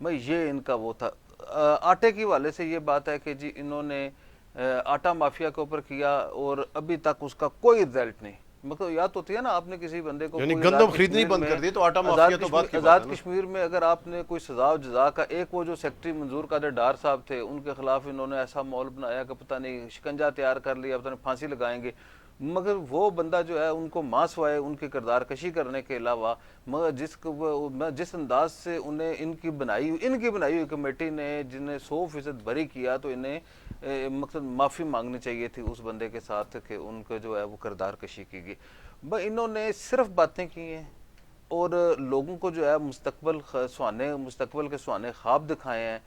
میں یہ ان کا وہ تھا۔ آٹے کے حوالے سے یہ بات ہے کہ جی انہوں نے آٹا مافیا کے اوپر کیا اور ابھی تک اس کا کوئی رزلٹ نہیں۔ مطلب یاد ہوتی ہے نا آپ نے کسی بندے کو یعنی کوئی گندم خریدنی بند کر دی تو آٹا مافیا تو بات کی بات ہے آزاد نا۔ کشمیر میں اگر آپ نے کوئی سزا و جزا کا، ایک وہ جو سیکٹری منظور قادر ڈار صاحب تھے ان کے خلاف انہوں نے ایسا ماحول بنایا کہ پتہ نہیں شکنجہ تیار کر لیا، پتہ نہیں پھانسی لگائیں گے، مگر وہ بندہ جو ہے ان کو ماں سوائے ان کی کردار کشی کرنے کے علاوہ، مگر جس انداز سے انہیں ان کی بنائی ہوئی کمیٹی نے جنہیں 100% بری کیا، تو انہیں مقصد معافی مانگنی چاہیے تھی اس بندے کے ساتھ کہ ان کو جو ہے وہ کردار کشی کی گئی۔ انہوں نے صرف باتیں کی ہیں اور لوگوں کو جو ہے مستقبل کے سہانے خواب دکھائے ہیں۔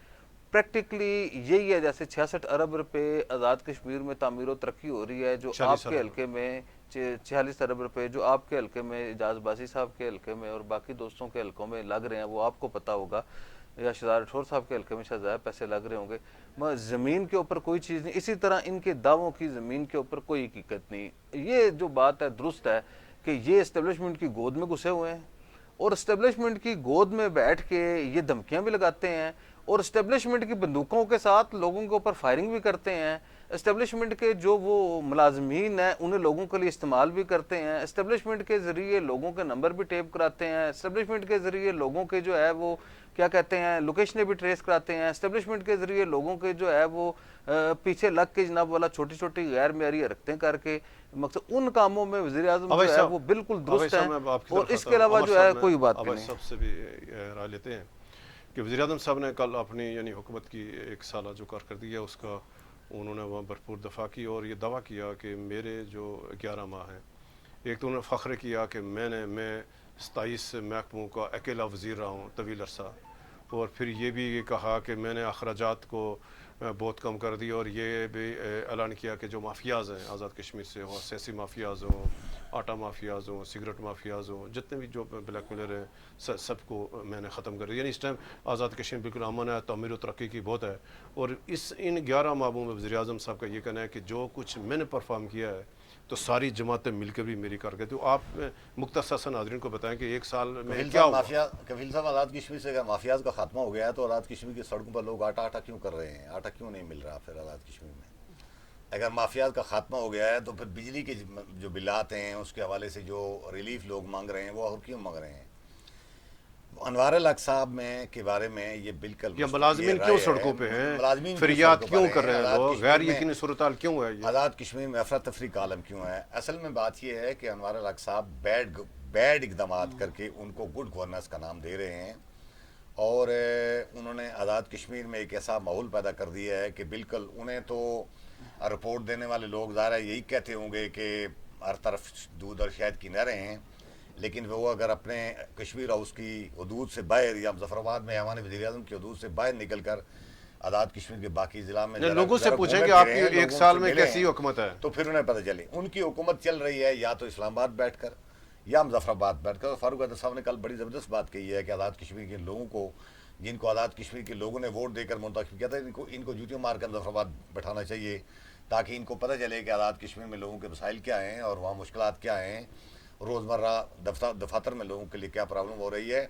پریکٹیکلی یہی ہے، جیسے 66 ارب روپے آزاد کشمیر میں تعمیر و ترقی ہو رہی ہے، جو آپ کے حلقے میں 46 ارب روپے جو آپ کے حلقے میں، اعجاز باسی صاحب کے حلقے میں اور باقی دوستوں کے حلقوں میں لگ رہے ہیں، وہ آپ کو پتہ ہوگا، یا شہزاد راٹھور صاحب کے حلقے میں شاید زیادہ پیسے لگ رہے ہوں گے۔ زمین کے اوپر کوئی چیز نہیں، اسی طرح ان کے دعووں کی زمین کے اوپر کوئی حقیقت نہیں۔ یہ جو بات ہے درست ہے کہ یہ اسٹیبلشمنٹ کی گود میں گھسے ہوئے ہیں اور اسٹیبلشمنٹ کی گود میں بیٹھ کے یہ دھمکیاں بھی لگاتے ہیں اور اسٹیبلشمنٹ کی بندوقوں کے ساتھ لوگوں کے اوپر فائرنگ بھی کرتے ہیں۔ اسٹیبلشمنٹ کے جو وہ ملازمین ہیں انہیں لوگوں کے لیے استعمال بھی کرتے ہیں، اسٹیبلشمنٹ کے ذریعے لوگوں کے نمبر بھی ٹیپ کراتے ہیں، اسٹیبلشمنٹ کے ذریعے لوگوں کے جو ہے وہ کیا کہتے ہیں لوکیشنیں بھی ٹریس کراتے ہیں، اسٹیبلشمنٹ کے ذریعے لوگوں کے جو ہے وہ پیچھے لگ کے جناب والا چھوٹی چھوٹی غیر معیاری حرکتیں کر کے، مقصد ان کاموں میں وزیر اعظم جو ہے وہ بالکل درست ہیں اور اس کے علاوہ جو ہے کوئی بات نہیں۔ سب سے بھی رائے لیتے ہیں کہ وزیر اعظم صاحب نے کل اپنی یعنی حکومت کی 1 سالہ جو کارکردگی ہے اس کا انہوں نے وہاں بھرپور دفاع کی اور یہ دعویٰ کیا کہ میرے جو 11 ماہ ہیں، ایک تو انہوں نے فخر کیا کہ میں 27 محکموں کا اکیلا وزیر رہا ہوں طویل عرصہ، اور پھر یہ بھی کہا کہ میں نے اخراجات کو بہت کم کر دی، اور یہ بھی اعلان کیا کہ جو مافیاز ہیں آزاد کشمیر سے، وہ سیاسی مافیاز ہوں، آٹا مافیاز ہوں، سگریٹ مافیاز ہوں، جتنے بھی جو بلیک میلر ہیں سب کو میں نے ختم کر دیا۔ یعنی اس ٹائم آزاد کشمیر بالکل امن ہے، تعمیر و ترقی کی بہت ہے۔ اور ان 11 ماہوں میں وزیر اعظم صاحب کا یہ کہنا ہے کہ جو کچھ میں نے پرفارم کیا ہے تو ساری جماعتیں مل کر بھی میری کارکردگی۔ تو آپ مختصر سے ناظرین کو بتائیں کہ 1 سال میں کیا ہوا؟ کفیل صاحب، آزاد کشمیر سے اگر مافیاز کا خاتمہ ہو گیا ہے تو آزاد کشمیر کی سڑکوں پر لوگ آٹا کیوں کر رہے ہیں؟ آٹا کیوں نہیں مل رہا پھر آزاد کشمیر میں؟ اگر مافیاز کا خاتمہ ہو گیا ہے تو پھر بجلی کے جو بلات ہیں اس کے حوالے سے جو ریلیف لوگ مانگ رہے ہیں وہ اور کیوں مانگ رہے ہیں؟ انوار الحق صاحب کے بارے میں یہ بالکل یا ملازمین کیوں سڑکوں پہ ہیں، فریاد کیوں کر رہے ہیں لوگ، غیر یقینی صورتحال کیوں ہے؟ یہ آزاد کشمیر میں افراتفری کا عالم کیوں ہے؟ اصل میں بات یہ ہے کہ انوار الحق صاحب بیڈ اقدامات کر کے ان کو گڈ گورننس کا نام دے رہے ہیں، اور انہوں نے آزاد کشمیر میں ایک ایسا ماحول پیدا کر دیا ہے کہ بالکل انہیں تو رپورٹ دینے والے لوگ ظاہر یہی کہتے ہوں گے کہ ہر طرف دودھ اور شہد کی نہریں ہیں، لیکن وہ اگر اپنے کشمیر ہاؤس کی حدود سے باہر یا مظفر آباد میں ہمارے وزیر اعظم کی حدود سے باہر نکل کر آزاد کشمیر کے باقی ضلع میں لوگوں سے پوچھیں کہ آپ کی 1 سال میں کیسی حکومت ہے تو پھر انہیں پتہ چلے ان کی حکومت چل رہی ہے یا تو اسلام آباد بیٹھ کر یا مظفر آباد بیٹھ کر۔ فاروق احمد صاحب نے کل بڑی زبردست بات کہی ہے کہ آزاد کشمیر کے لوگوں کو، جن کو آزاد کشمیر کے لوگوں نے ووٹ دے کر منتخب کیا تھا، ان کو جوتیوں مار کر مظفر آباد بٹھانا چاہیے تاکہ ان کو پتہ چلے کہ آزاد کشمیر میں لوگوں کے مسائل کیا ہیں اور وہاں مشکلات کیا ہیں، روزمرہ دفاتر میں لوگوں کے لیے کیا پرابلم ہو رہی ہے۔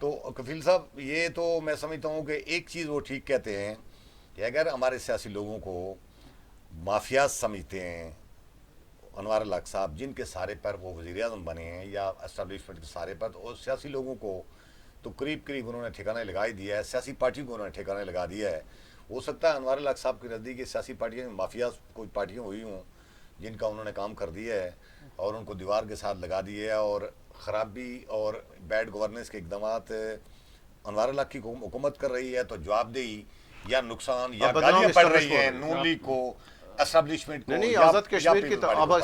تو کفیل صاحب، یہ تو میں سمجھتا ہوں کہ ایک چیز وہ ٹھیک کہتے ہیں کہ اگر ہمارے سیاسی لوگوں کو مافیاز سمجھتے ہیں، انوار الحق صاحب جن کے سارے پر وہ وزیر اعظم بنے ہیں یا اسٹیبلشمنٹ کے سارے پر، تو سیاسی لوگوں کو تو قریب انہوں نے ٹھکانے لگا ہی دیا ہے، سیاسی پارٹیوں کو انہوں نے ٹھکانے لگا دیا ہے۔ ہو سکتا ہے انوار الحق صاحب کے نزدیک سیاسی پارٹیاں مافیاز کوئی پارٹیاں ہوئی ہوں جن کا انہوں نے کام کر دیا ہے اور ان کو دیوار کے ساتھ لگا دیے ہے، اور خرابی اور بیڈ گورننس کے اقدامات انوار الحق کی حکومت کر رہی ہے، تو جواب دہی یا نقصان یا گالیاں پڑ رہی ہیں نون لیگ کو، اسٹیبلشمنٹ کو۔ نہیں، آزاد کشمیر کی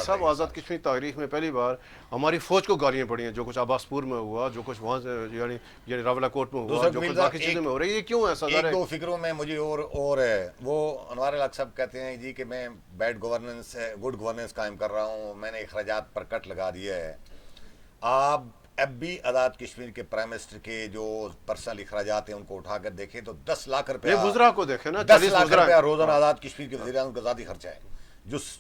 صاحب آزاد کشمیر تاریخ میں پہلی بار ہماری فوج کو گالیاں پڑی ہیں، جو کچھ عباس پور میں ہوا، جو کچھ وہاں سے یعنی راولہ کوٹ میں ہوا، جو کچھ باقی چیزوں میں ہو رہی ہے، یہ کیوں ایسا؟ ایک دو فکروں میں مجھے اور ہے، وہ انوار الحق صاحب کہتے ہیں جی کہ میں بیڈ گورننس گڈ گورننس قائم کر رہا ہوں، میں نے اخراجات پر کٹ لگا دیا ہے۔ آپ اب بھی آزاد کشمیر کے پرائم منسٹر کے جو پرسنل اخراجات ہیں ان کو اٹھا کر دیکھیں تو 10 لاکھ روپیہ، وزراء کو دیکھیں نا، 10 لاکھ روپیہ روزانہ آزاد کشمیر کے وزیر اعظم کا ذاتی خرچہ ہے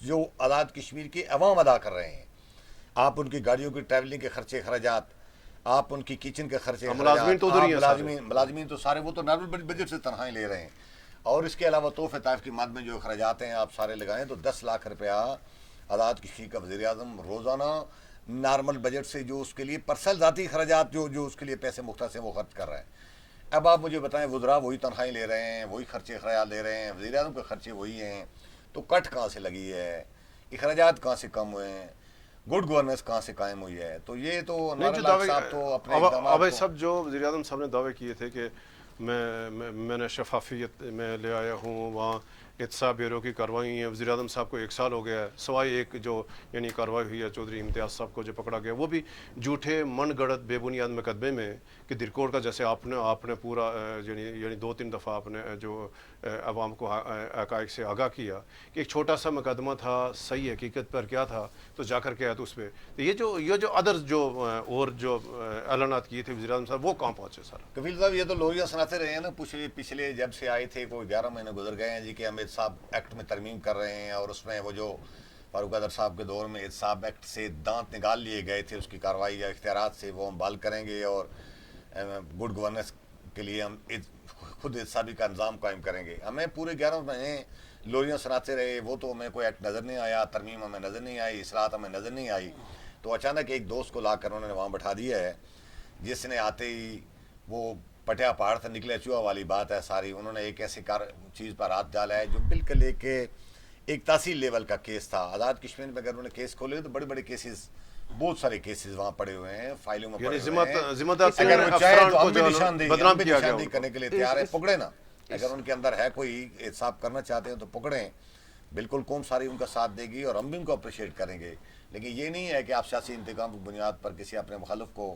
جو آزاد کشمیر کے عوام ادا کر رہے ہیں۔ آپ ان کی گاڑیوں کی ٹریولنگ کے خرچے اخراجات، آپ ان کی کچن کے خرچے، ملازمین تو ادھر ہی ہیں، ملازمین تو سارے وہ تو نارمل بجٹ سے تنخواہیں لے رہے ہیں، اور اس کے علاوہ تحفہ طائف کی مد میں جو اخراجات ہیں آپ سارے لگائیں تو 10 لاکھ روپیہ آزاد کشمیر کا وزیر اعظم روزانہ نارمل بجٹ سے جو اس کے لیے پرسنل ذاتی اخراجات جو اس کے لیے پیسے مختص ہیں وہ خرچ کر رہا ہے۔ اب آپ مجھے بتائیں، وزراء وہی تنخواہیں لے رہے ہیں، وہی خرچے اخراجات لے رہے ہیں، وزیر اعظم کے خرچے وہی ہیں، تو کٹ کہاں سے لگی ہے، اخراجات کہاں سے کم ہوئے ہیں، گڈ گورننس کہاں سے قائم ہوئی ہے؟ تو یہ تو انوار الحق صاحب تو اپنے اقدامات اب کو سب جو وزیر اعظم صاحب نے دعوے کیے تھے کہ میں نے شفافیت میں لے آیا ہوں، وہاں احتساب بیورو کی کارروائی ہے، وزیر اعظم صاحب کو 1 سال ہو گیا ہے، سوائے ایک جو یعنی کارروائی ہوئی ہے چودھری امتیاز صاحب کو جو پکڑا گیا، وہ بھی جھوٹے من گڑت بے بنیاد مقدمے میں کہ درکوٹ کا جیسے آپ نے پورا یعنی 2-3 دفعہ آپ نے جو عوام کو حقائق سے آگاہ کیا کہ ایک چھوٹا سا مقدمہ تھا، صحیح حقیقت پر کیا تھا تو جا کر کے آیا تو اس پہ یہ جو ادر جو اور جو اعلانات کیے تھے وزیر اعظم صاحب وہ کہاں پہنچے سر؟ کفیل صاحب یہ تو لوریاں سناتے رہے ہیں نا، پچھلے جب سے آئے تھے کوئی 11 مہینے گزر گئے ہیں جی کہ ہم احتساب ایکٹ میں ترمیم کر رہے ہیں، اور اس میں وہ جو فاروق قادر صاحب کے دور میں احتساب ایکٹ سے دانت نکال لیے گئے تھے اس کی کارروائی یا اختیارات سے، وہ ہم بحال کریں گے، اور گڈ گورننس کے لیے ہم خود احتسابی کا نظام قائم کریں گے۔ ہمیں پورے 11 مہینے لوریاں سناتے رہے، وہ تو ہمیں کوئی ایکٹ نظر نہیں آیا، ترمیم ہمیں نظر نہیں آئی، اصلاحات ہمیں نظر نہیں آئی، تو اچانک ایک دوست کو لا کر انہوں نے وہاں بٹھا دیا ہے، جس نے آتے ہی وہ پٹیا پہاڑ سے نکلے چوہا والی بات ہے ساری، انہوں نے ایک ایسی چیز پر ہاتھ ڈالا ہے جو بالکل ایک تحصیل لیول کا کیس تھا۔ آزاد کشمیر میں اگر انہوں نے کیس کھولے تو بڑے بڑے کیسز، بہت سارے کیسز وہاں پڑے ہوئے ہیں، فائلوں میں پڑے ہوئے ہیں، ذمہ دار اگر وہ چاہے تو ہم بھی بدنام کیا گیا نشاندہی کرنے کے لیے تیار ہے، پکڑے نا، اگر ان کے اندر ہے کوئی احتساب کرنا چاہتے ہیں تو پکڑیں، بالکل قوم ساری ان کا ساتھ دے گی اور ہم بھی ان کو اپریشیٹ کریں گے، لیکن یہ نہیں ہے کہ آپ سیاسی انتقام کی بنیاد پر کسی اپنے مخالف کو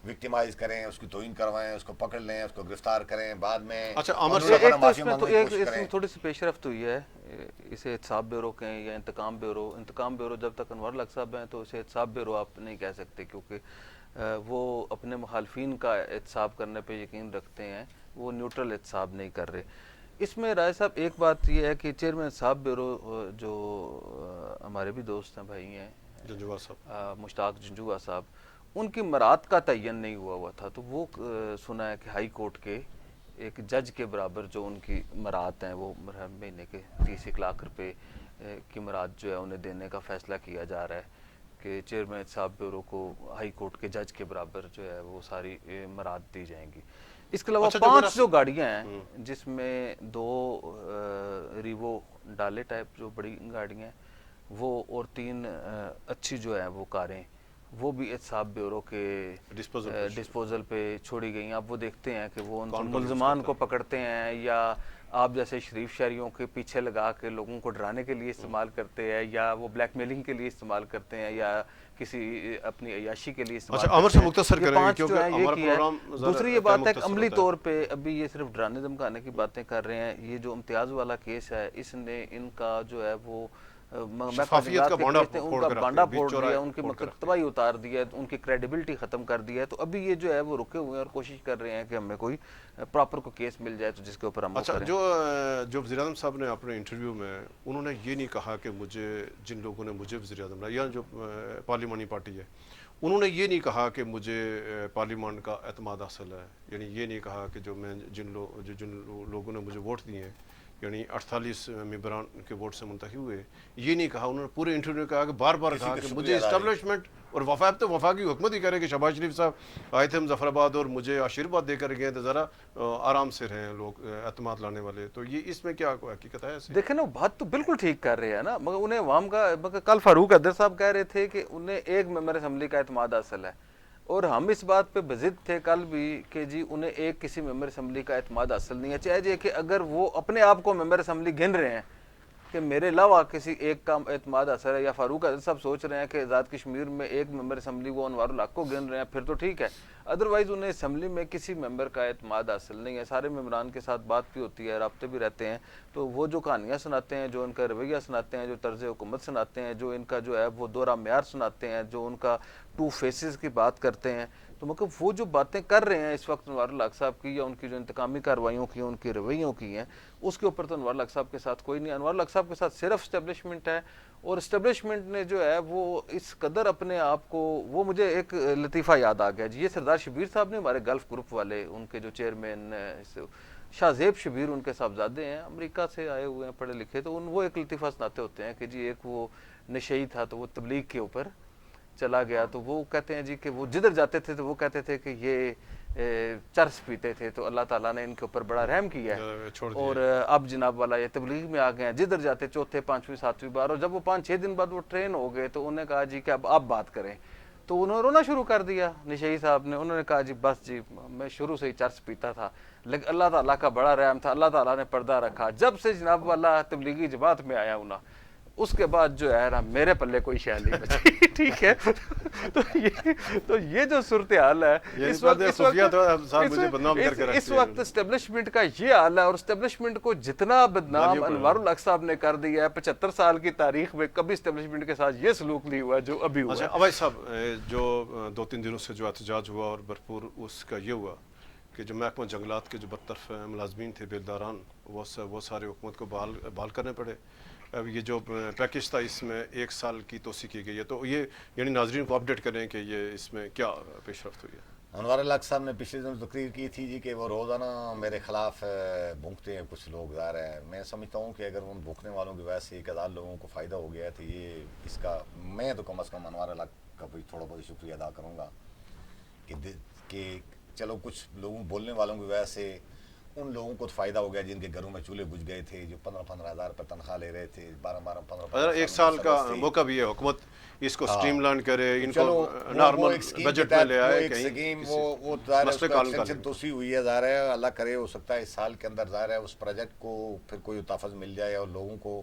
وکٹیمائز کریں، اس کی توہین کروائیں، اس کو پکڑ لیں، اس کو گرفتار کریں، بعد میں اچھا عامر ایک تو اس میں تو ایک اس میں تھوڑی سی پیش رفت ہوئی ہے، اسے احتساب بیورو کہیں یا انتقام بیورو جب تک انوار الحق صاحب ہیں تو اسے احتساب بیورو آپ نہیں کہہ سکتے، کیونکہ وہ اپنے مخالفین کا احتساب کرنے پہ یقین رکھتے ہیں، وہ نیوٹرل احتساب نہیں کر رہے۔ اس میں رائے صاحب ایک بات یہ ہے کہ چیئرمین احتساب بیورو جو ہمارے بھی دوست ہیں، بھائی ہیں، جنجوعہ صاحب، مشتاق جنجوعہ صاحب، ان کی مراعات کا تعین نہیں ہوا تھا، تو وہ سنا ہے کہ ہائی کورٹ کے ایک جج کے برابر جو ان کی مراعات ہیں وہ مہینے کے 30 لاکھ روپے کی مراعات جو ہے انہیں دینے کا فیصلہ کیا جا رہا ہے کہ چیئرمین احتساب بیورو کو ہائی کورٹ کے جج کے برابر جو ہے وہ ساری مراعات دی جائیں گی۔ اس کے علاوہ 5 جو گاڑیاں ہیں جس میں 2 ریوو ڈالے ٹائپ جو بڑی گاڑیاں ہیں وہ، اور 3 اچھی جو ہیں وہ کاریں، وہ بھی احتساب بیورو کے ڈسپوزل پہ چھوڑی گئی ہیں۔ اب وہ دیکھتے ہیں کہ وہ ان ملزمان کو پکڑتے ہیں یا آپ جیسے شریف شہریوں کے پیچھے لگا کے لوگوں کو ڈرانے کے لیے استعمال کرتے ہیں، یا وہ بلیک میلنگ کے لیے استعمال کرتے ہیں، یا کسی اپنی عیاشی کے لیے استعمال کرتے ہیں۔ عمر سے مختصر کریں گے کیونکہ ہمارا پروگرام دوسری یہ بات ہے کہ عملی طور پہ ابھی یہ صرف ڈرانے دھمکانے کی باتیں کر رہے ہیں۔ یہ جو امتیاز والا کیس ہے اس نے ان کا جو ہے وہ شفافیت کا بانڈا پھوڑ دیا، ان کی تباہی اتار دی ہے، ان کی کریڈیبلٹی ختم کر دی ہے، تو ابھی یہ جو ہے وہ رکے ہوئے ہیں اور کوشش کر رہے ہیں کہ ہمیں کوئی پراپر کو کیس مل جائے تو جس کے اوپر ہم اچھا جو وزیر اعظم صاحب نے اپنے انٹرویو میں انہوں نے یہ نہیں کہا کہ مجھے جن لوگوں نے مجھے وزیر اعظم بنایا، یا جو پارلیمانی پارٹی ہے، انہوں نے یہ نہیں کہا کہ مجھے پارلیمان کا اعتماد حاصل ہے، یعنی یہ نہیں کہا کہ جن لوگوں نے مجھے ووٹ دیے ہیں، یعنی 48 ممبران کے ووٹ سے منتخب ہوئے، یہ نہیں کہا۔ انہوں نے پورے انٹرویو میں کہا کہ بار بار کہا کہ مجھے اسٹیبلشمنٹ اور وفاقی حکومت ہی کرے کہ شہباز شریف صاحب آئے تھے مظفر آباد اور مجھے آشیرواد دے کر گئے تو ذرا آرام سے رہیں لوگ اعتماد لانے والے، تو یہ اس میں کیا حقیقت ہے؟ دیکھیں نا، بات تو بالکل ٹھیک کر رہے ہیں نا، مگر انہیں عوام کا، کل فاروق قادر صاحب کہہ رہے تھے کہ انہیں ایک ممبر اسمبلی کا اعتماد حاصل ہے، اور ہم اس بات پہ بضد تھے کل بھی کہ جی انہیں ایک کسی ممبر اسمبلی کا اعتماد حاصل نہیں ہے، چاہے جی کہ اگر وہ اپنے آپ کو ممبر اسمبلی گن رہے ہیں کہ میرے علاوہ کسی ایک کا اعتماد حاصل ہے، یا فاروق قادر صاحب سوچ رہے ہیں کہ آزاد کشمیر میں ایک ممبر اسمبلی وہ انوار الحق کو گن رہے ہیں، پھر تو ٹھیک ہے، ادروائز انہیں اسمبلی میں کسی ممبر کا اعتماد حاصل نہیں ہے۔ سارے ممبران کے ساتھ بات بھی ہوتی ہے، رابطے بھی رہتے ہیں، تو وہ جو کہانیاں سناتے ہیں، جو ان کا رویہ سناتے ہیں، جو طرز حکومت سناتے ہیں، جو ان کا جو ہے وہ دورہ معیار سناتے ہیں، جو ان کا 2 فیسز کی بات کرتے ہیں، تو مطلب وہ جو باتیں کر رہے ہیں اس وقت انوار الحق صاحب کی، یا ان کی جو انتقامی کارروائیوں کی، ان کے رویوں کی ہیں، اس کے اوپر تو انوار الحق صاحب کے ساتھ کوئی نہیں. انوار الحق صاحب کے ساتھ صرف اسٹیبلشمنٹ ہے, اور اسٹیبلشمنٹ نے جو ہے وہ اس قدر اپنے آپ کو, وہ مجھے ایک لطیفہ یاد آ گیا جی, یہ سردار شبیر صاحب نے, ہمارے گلف گروپ والے, ان کے جو چیئرمین شاہ زیب شبیر ان کے صاحبزادے ہیں, امریکہ سے آئے ہوئے ہیں پڑھے لکھے, تو وہ ایک لطیفہ سناتے ہوتے ہیں کہ جی ایک وہ نشئی تھا تو وہ تبلیغ کے اوپر چلا گیا, تو وہ کہتے ہیں جی کہ وہ جدھر جاتے تھے تو وہ کہتے تھے کہ یہ چرس پیتے تھے, تو اللہ تعالیٰ نے ان کے اوپر بڑا رحم کیا ہے, اور اب جناب والا یہ تبلیغ میں آ گئے ہیں, جدھر جاتے چوتھے پانچویں ساتویں بار, اور جب وہ 5-6 دن بعد وہ ٹرین ہو گئے تو انہوں نے کہا جی کہ اب آپ بات کریں, تو انہوں نے رونا شروع کر دیا نشئی صاحب نے. انہوں نے کہا جی بس جی میں شروع سے ہی چرس پیتا تھا, لیکن اللہ تعالیٰ کا بڑا رحم تھا, اللہ تعالیٰ نے پردہ رکھا, جب سے جناب والا تبلیغی جماعت میں آیا ہوں نا, اس کے بعد جو ہے نا میرے پلے کوئی شے نہیں بچی. ٹھیک ہے, تو یہ جو صورتحال ہے اس وقت اسٹیبلشمنٹ کا یہ حال ہے, اور اسٹیبلشمنٹ کو جتنا بدنام انوار الحق صاحب نے کر دیا ہے 75 سال کی تاریخ میں, کبھی اسٹیبلشمنٹ کے ساتھ یہ سلوک نہیں ہوا جو ابھی ہوا. ابائی صاحب, جو 2-3 دنوں سے جو احتجاج ہوا اور بھرپور اس کا یہ ہوا کہ جو محکمہ جنگلات کے جو بدطرف ملازمین تھے, بیلداران, وہ سارے حکومت کو بحال کرنے پڑے. اب یہ جو پیکج تھا اس میں 1 سال کی توسیع کی گئی ہے, تو یہ یعنی ناظرین کو اپڈیٹ کریں کہ یہ اس میں کیا پیش رفت ہوئی ہے. انوار الحق صاحب نے پچھلے دن تقریر کی تھی جی کہ وہ روزانہ میرے خلاف بھونکتے ہیں کچھ لوگ, ظاہر ہے میں سمجھتا ہوں کہ اگر ان بھونکنے والوں کی وجہ سے 1000 لوگوں کو فائدہ ہو گیا ہے تو یہ اس کا میں تو کم از کم انوار الحق کا بھی تھوڑا بہت شکریہ ادا کروں گا کہ چلو کچھ لوگوں بولنے والوں کی وجہ سے ان لوگوں کو فائدہ ہو گیا جن کے گھروں میں چولہے بجھ گئے تھے, جو 15-15 ہزار پر تنخواہ لے رہے تھے, 12-15 1 سال کا موقع بھی ہے, حکومت اس کو سٹریم لائن کرے, ان کو نارمل بجٹ میں لے آئے, کہیں وہ ایکسٹینشن توسیع ہوئی ہے, ظاہر ہے اللہ کرے ہو سکتا ہے اس سال کے اندر ظاہر ہے اس پروجیکٹ کو پھر کوئی تحفظ مل جائے اور لوگوں کو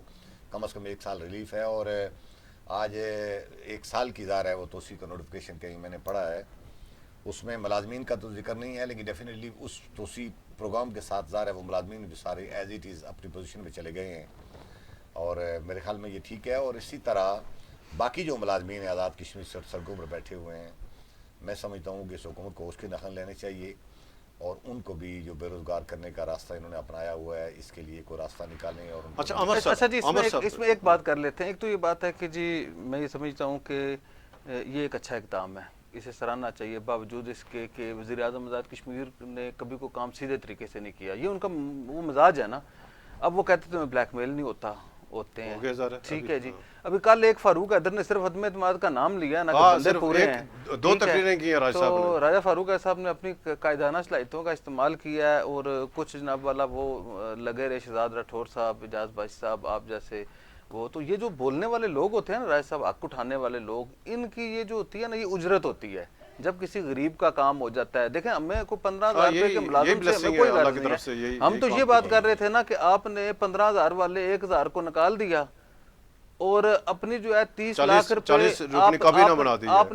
کم از کم 1 سال ریلیف ہے. اور آج 1 سال کی ظاہر ہے وہ توسیع کا نوٹیفکیشن کہیں میں نے پڑھا ہے, اس میں ملازمین کا تو ذکر نہیں ہے, لیکن ڈیفینیٹلی اس توسیع پروگرام کے ساتھ ظاہر ہے وہ ملازمین بھی سارے ایز اٹ از اپنی پوزیشن پہ چلے گئے ہیں, اور میرے خیال میں یہ ٹھیک ہے. اور اسی طرح باقی جو ملازمین ہیں آزاد کشمیر سے سڑکوں پر بیٹھے ہوئے ہیں, میں سمجھتا ہوں کہ اس حکومت کو اس کی نقل لینے چاہیے, اور ان کو بھی جو بے روزگار کرنے کا راستہ انہوں نے اپنایا ہوا ہے اس کے لیے کوئی راستہ نکالیں. اور اچھا جی اس میں ایک بات کر لیتے ہیں. ایک تو یہ بات ہے کہ جی میں یہ سمجھتا ہوں کہ یہ ایک اچھا اقدام ہے, اسے سراہنا چاہیے, باوجود اس کے کہ وزیر اعظم آزاد کشمیر نے کبھی کوئی کام سیدھے طریقے سے نہیں کیا. یہ ان کا وہ مزاج ہے نا, اب وہ کہتے تمہیں بلیک میل نہیں ہوتے ہیں, ٹھیک ہے جی. ابھی کل ایک فاروق حیدر نے صرف عدم اعتماد کا نام لیا نا کہ بندے پورے ہیں, 2 تقریریں کی ہیں راجہ صاحب نے, تو راجہ فاروق صاحب نے اپنی قائدانہ صلاحیتوں کا استعمال کیا ہے, اور کچھ جناب والا وہ لگے رہے, شہزاد راٹھور صاحب, اعجاز بخش صاحب, آپ جیسے وہ, تو یہ جو بولنے والے لوگ ہوتے ہیں نا راجہ صاحب, حق اٹھانے والے لوگ, ان کی یہ جو ہوتی ہے نا یہ اجرت ہوتی ہے جب کسی غریب کا کام ہو جاتا ہے. دیکھیں ہمیں کوئی 15,000 روپے کے ملازم سے ہمیں کوئی غرض نہیں ہے, ہم تو یہ بات کر رہے تھے نا کہ آپ نے 15,000 والے 1,000 کو نکال دیا, اور اپنی جو ہے 30 لاکھ روپے آپ نے 40 رکنی کابینہ بنا دی, اور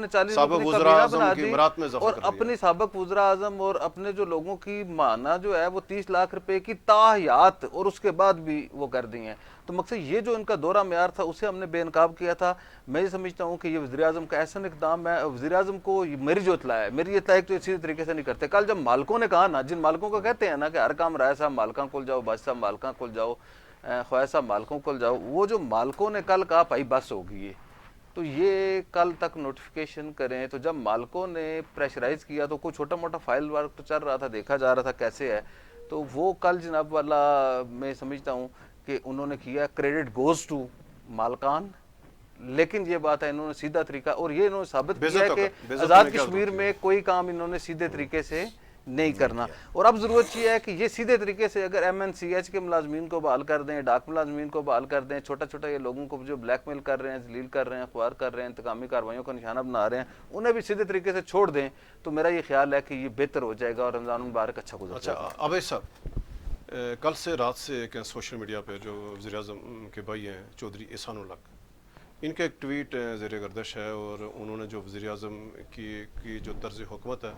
اپنی سابق وزراء اعظم اور اپنے جو لوگوں کی مانا جو ہے وہ 30 لاکھ روپے کی تاحیات اور اس کے بعد بھی وہ کر دی ہیں. تو مقصد یہ جو ان کا دورہ معیار تھا اسے ہم نے بے نقاب کیا تھا. میں یہ سمجھتا ہوں کہ یہ وزیر اعظم کا ایسا اقدام ہے, وزیر اعظم کو میری جو اطلاع ہے, میری اطلاع تو سیدھے طریقے سے نہیں کرتے. کل جب مالکوں نے کہا نا, جن مالکوں کو کہتے ہیں نا کہ ہر کام رائے صاحب مالکاں کول جاؤ, بادشاہ صاحب مالکاں کول جاؤ, خواجہ صاحب مالکوں کول جاؤ, وہ جو مالکوں نے کل کہا بھائی بس ہوگی, تو یہ کل تک نوٹیفیکیشن کریں. تو جب مالکوں نے پریشرائز کیا تو کوئی چھوٹا موٹا فائل ورک تو چل رہا تھا, دیکھا جا رہا تھا کیسے ہے, تو وہ کل جناب والا میں سمجھتا ہوں کہ انہوں نے کیا کریڈٹ گوز ٹو مالکان. لیکن یہ بات ہے انہوں نے سیدھا طریقہ, اور یہ انہوں نے ثابت کیا ہے کہ آزاد کشمیر میں کوئی کام انہوں نے سیدھے طریقے سے نہیں کرنا. اور اب ضرورت یہ ہے کہ یہ سیدھے طریقے سے اگر MNCH کے ملازمین کو بحال کر دیں, ڈاک ملازمین کو بحال کر دیں, چھوٹا چھوٹا یہ لوگوں کو جو بلیک میل کر رہے ہیں, ذلیل کر رہے ہیں, خوار کر رہے ہیں, انتقامی کارروائیوں کا نشانہ بنا رہے ہیں, انہیں بھی سیدھے طریقے سے چھوڑ دیں, تو میرا یہ خیال ہے کہ یہ بہتر ہو جائے گا اور رمضان المبارک اچھا گزر جائے گا. ابے صاحب, کل سے رات سے ایک سوشل میڈیا پہ جو وزیر اعظم کے بھائی ہیں چودھری احسان الحق, ان کا ایک ٹویٹ زیر گردش ہے, اور انہوں نے جو وزیر اعظم کی جو طرز حکومت ہے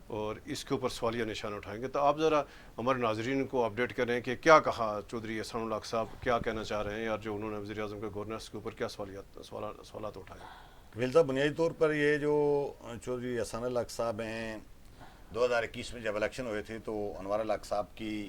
اور اس کے اوپر سوالیہ نشان اٹھائیں گے. تو آپ ذرا ہمارے ناظرین کو اپڈیٹ کریں کہ کیا کہا چودھری احسان الحق صاحب, کیا کہنا چاہ رہے ہیں, یا جو انہوں نے وزیر اعظم کے گورننس کے اوپر کیا سوالات اٹھائے. ویل صاحب, بنیادی طور پر یہ جو چودھری احسان الحق صاحب ہیں 2021 میں جب الیکشن ہوئے تھے تو انوار الحق صاحب کی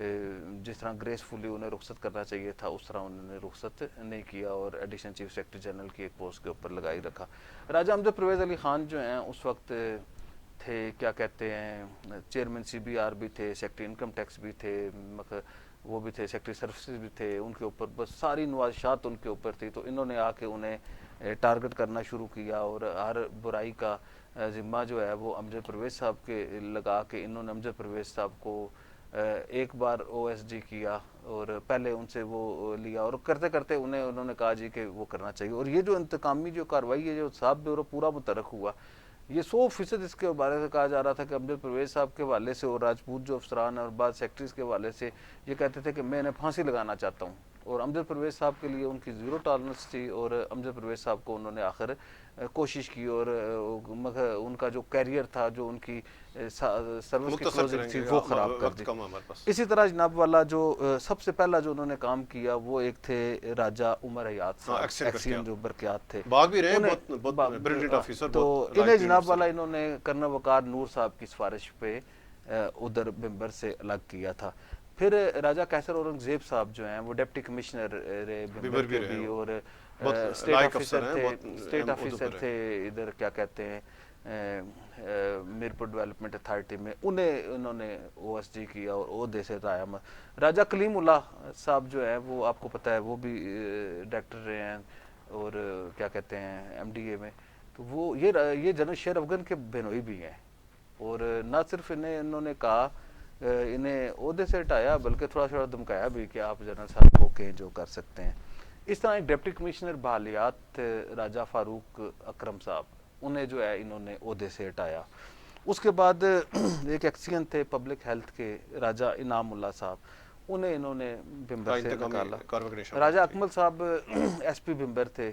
جس طرح گریسفلی انہیں رخصت کرنا چاہیے تھا اس طرح انہوں نے رخصت نہیں کیا اور ایڈیشنل چیف سیکرٹری جنرل کی ایک پوسٹ کے اوپر لگائی رکھا. راجہ امجد پرویز علی خان جو ہیں اس وقت تھے کیا کہتے ہیں چیئرمین CBR بھی تھے, سیکرٹری انکم ٹیکس بھی تھے, وہ بھی تھے سیکرٹری سروسز بھی تھے, ان کے اوپر بس ساری نوازشات ان کے اوپر تھی. تو انہوں نے آ کے انہیں ٹارگٹ کرنا شروع کیا اور ہر برائی کا ذمہ جو ہے وہ امجد پرویز صاحب کے لگا کے انہوں نے امجد پرویز صاحب کو ایک بار OSD کیا اور پہلے ان سے وہ لیا اور کرتے کرتے انہوں نے کہا جی کہ وہ کرنا چاہیے. اور یہ جو انتقامی جو کارروائی ہے جو صاحب بیورو پورا متحرک ہوا, یہ 100% اس کے بارے سے کہا جا رہا تھا کہ امجد پرویز صاحب کے حوالے سے اور راجپوت جو افسران اور بعض سیکٹریز کے حوالے سے یہ کہتے تھے کہ میں انہیں پھانسی لگانا چاہتا ہوں, اور امجد پرویز صاحب کے لیے ان کی 0 ٹالرنس تھی. اور امجد پرویز صاحب کو انہوں نے آخر کوشش کی اور ان کا جو کیریئر تھا, جو ان کی سروس کی کلوزنگ تھی, وہ خراب کر دی. اسی طرح جناب والا جو سب سے پہلا جو انہوں نے کام کیا وہ ایک تھے راجہ عمر حیات صاحب, ایکسین جو برقیات تھے, باغ بھی رہے, بہت بریلینٹ آفیسر. تو انہیں جناب والا انہوں نے کرنل وقار نور صاحب کی سفارش پہ ادھر ممبر سے الگ کیا تھا. پھر راجہ قیصر اورنگزیب صاحب جو ہیں وہ ڈپٹی کمشنر رہے ممبر کے بھی, اور اسٹیٹ آفیسر تھے ادھر کیا کہتے ہیں میرپور ڈیولپمنٹ اتھارٹی میں, انہوں نے OSD کیا اور عہدے سے ہٹایا. راجہ کلیم اللہ صاحب جو ہیں وہ آپ کو پتہ ہے وہ بھی ڈائریکٹر رہے ہیں اور کیا کہتے ہیں MDA میں. تو وہ یہ جنرل شیر افغان کے بہنوئی بھی ہیں, اور نہ صرف انہوں نے کہا انہیں عہدے سے ہٹایا بلکہ تھوڑا دھمکایا بھی کہ آپ جنرل صاحب کو کہیں جو کر سکتے ہیں. اس طرح ایک ڈپٹی کمشنر بحالیات راجہ فاروق اکرم صاحب, انہیں جو ہے انہوں نے عہدے سے ہٹایا. اس کے بعد ایک ایکسین تھے پبلک ہیلتھ کے راجہ انعام اللہ صاحب, انہوں نے بمبر سے نکالا. راجہ اکمل صاحب SP بمبر تھے,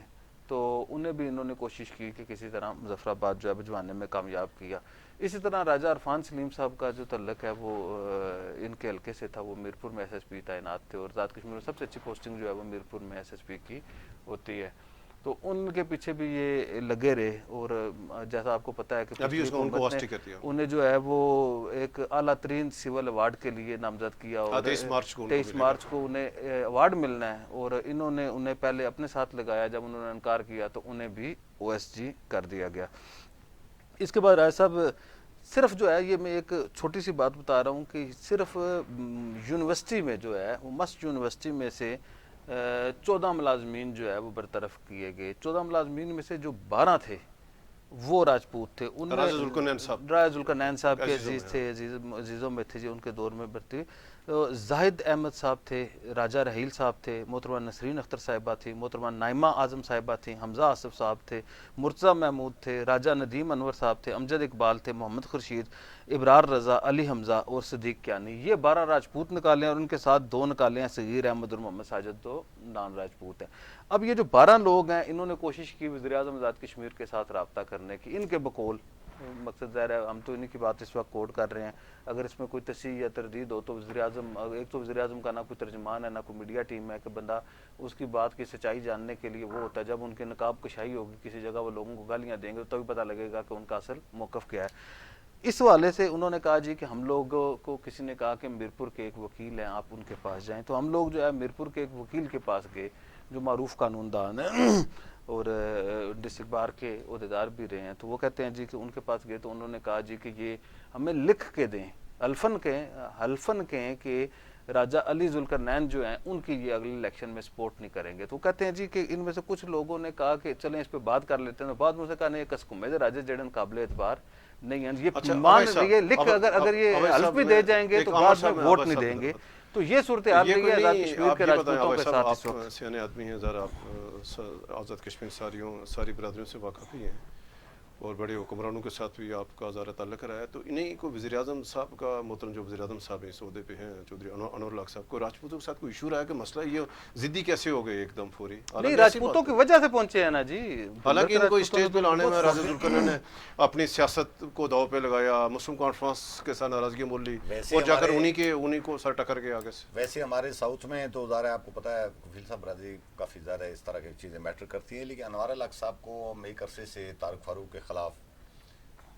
تو انہیں بھی انہوں نے کوشش کی کہ کسی طرح مظفر آباد جو ہے بھجوانے میں کامیاب کیا. اسی طرح راجہ عرفان سلیم صاحب کا جو تعلق ہے وہ ان کے حلقے سے تھا, وہ میرپور میں SSP تعینات تھے, اور ذات کشمیر میں سب سے اچھی پوسٹنگ جو ہے وہ میرپور میں SSP کی ہوتی ہے. تو ان کے پیچھے بھی یہ لگے رہے, اور جیسا آپ کو پتہ ہے کہ انہیں جو ہے وہ ایک اعلیٰ ترین سول ایوارڈ کے لیے نامزد کیا, اور 23 مارچ کو انہیں ایوارڈ ملنا ہے, اور انہوں نے انہیں پہلے اپنے ساتھ لگایا, جب انہوں نے انکار کیا تو انہیں بھی OSG کر دیا گیا. اس کے بعد رائے صاحب صرف جو ہے, یہ میں ایک چھوٹی سی بات بتا رہا ہوں کہ صرف یونیورسٹی میں جو ہے وہ مسٹ یونیورسٹی میں سے 14 ملازمین جو ہے وہ برطرف کیے گئے. 14 ملازمین میں سے جو 12 تھے وہ راجپوت تھے. راجہ ذوالقرنین صاحب کے عزیز تھے, عزیزوں میں تھے, جو ان کے دور میں برتی. زاہد احمد صاحب تھے, راجہ رحیل صاحب تھے, محترمہ نسرین اختر صاحبہ تھیں, محترمہ نائمہ اعظم صاحبہ تھیں, حمزہ آصف صاحب تھے, مرتضیٰ محمود تھے, راجہ ندیم انور صاحب تھے, امجد اقبال تھے, محمد خورشید, ابرار رضا, علی حمزہ اور صدیق کیانی. یہ 12 راجپوت نکالے ہیں, اور ان کے ساتھ 2 نکالے ہیں صغیر احمد اور محمد ساجد, 2 نان راجپوت ہیں. اب یہ جو 12 لوگ ہیں انہوں نے کوشش کی وزیر اعظم آزاد کشمیر کے ساتھ رابطہ کرنے کی. ان کے بقول مقصد ظاہر ہے ہم تو انہی کی بات اس وقت کوٹ کر رہے ہیں, اگر اس میں کوئی تصحیح یا تردید ہو تو وزیر اعظم, ایک تو وزیر اعظم کا نہ کوئی ترجمان ہے نہ کوئی میڈیا ٹیم ہے کہ بندہ اس کی بات کی سچائی جاننے کے لیے وہ ہوتا ہے. جب ان کے نقاب کشائی ہوگی کسی جگہ, وہ لوگوں کو گالیاں دیں گے تو تبھی پتہ لگے گا کہ ان کا اصل موقف کیا ہے. اس حوالے سے انہوں نے کہا جی کہ ہم لوگوں کو کسی نے کہا کہ میرپور کے ایک وکیل ہیں, آپ ان کے پاس جائیں. تو ہم لوگ جو ہے میرپور کے ایک وکیل کے پاس گئے جو معروف قانون دان ہیں اور ڈسٹرکٹ بار کے عہدیدار بھی رہے ہیں. تو وہ کہتے ہیں جی کہ ان کے پاس گئے تو انہوں نے کہا جی کہ یہ ہمیں لکھ کے دیں, حلفاً کہیں کہ راجہ علی ذوالقرنین جو ہیں ان کی یہ اگلے الیکشن میں سپورٹ نہیں کریں گے. تو کہتے ہیں جی کہ ان میں سے کچھ لوگوں نے کہا کہ چلیں اس پہ بات کر لیتے ہیں. بعد میں سے کہا نہیں, یہ کسکم ہے راجہ جڑن قابل اعتبار نہیں ہے, یہ لکھ اگر یہ حلف بھی دے جائیں گے تو بعد میں ووٹ نہیں دیں گے. تو یہ صورتحال رہی ہے آزاد کشمیر کے راجپوتوں کے ساتھ اس وقت. سیانے آدمی ہیں, ذرا آپ آزاد کشمیر ساری برادریوں سے واقف ہی ہیں, اور بڑے حکمرانوں کے ساتھ بھی آپ کا زیادہ تعلق رہا ہے. تو انہیں کو وزیر اعظم صاحب کا, محترم جو وزیر اعظم صاحب اس عہدے پہ ہیں چودھری انور الحق صاحب کو, راجپوتوں کے ساتھ کوئی ایشو رہا ہے کہ مسئلہ یہ ضدی کیسے ہو گئے ایک دم فوری؟ نہیں, راجپوتوں کی وجہ سے پہنچے ہیں نا جی. حالانکہ ان کو اسٹیج پہ لانے میں راجہ ذوالقرنین نے اپنی سیاست کو داؤ پہ لگایا, مسلم کانفرنس کے ساتھ ناراضگی مول لی, اور جا کر انہیں کو سر ٹکر کے آگے سے. ویسے ہمارے ساؤتھ میں تو ظاہر ہے آپ کو پتہ ہے کفیل صاحب برادری کافی زیادہ اس طرح کی چیزیں میٹر کرتی ہیں, لیکن انوار الحق صاحب کو ہم ایک عرصے سے طارق فاروق کے خلاف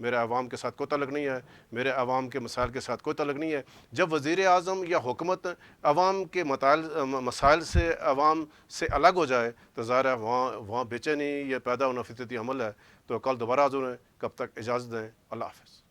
میرے عوام کے ساتھ کوئی تعلق نہیں ہے، میرے عوام کے مسائل کے ساتھ کوئی تعلق نہیں ہے۔ جب وزیر اعظم یا حکومت عوام کے مسائل سے عوام سے الگ ہو جائے تو ظاہر ہے وہاں بے چینی یہ پیدا ہونا فطرتی عمل ہے۔ تو کل دوبارہ حاضر ہیں، کب تک اجازت دیں، اللہ حافظ۔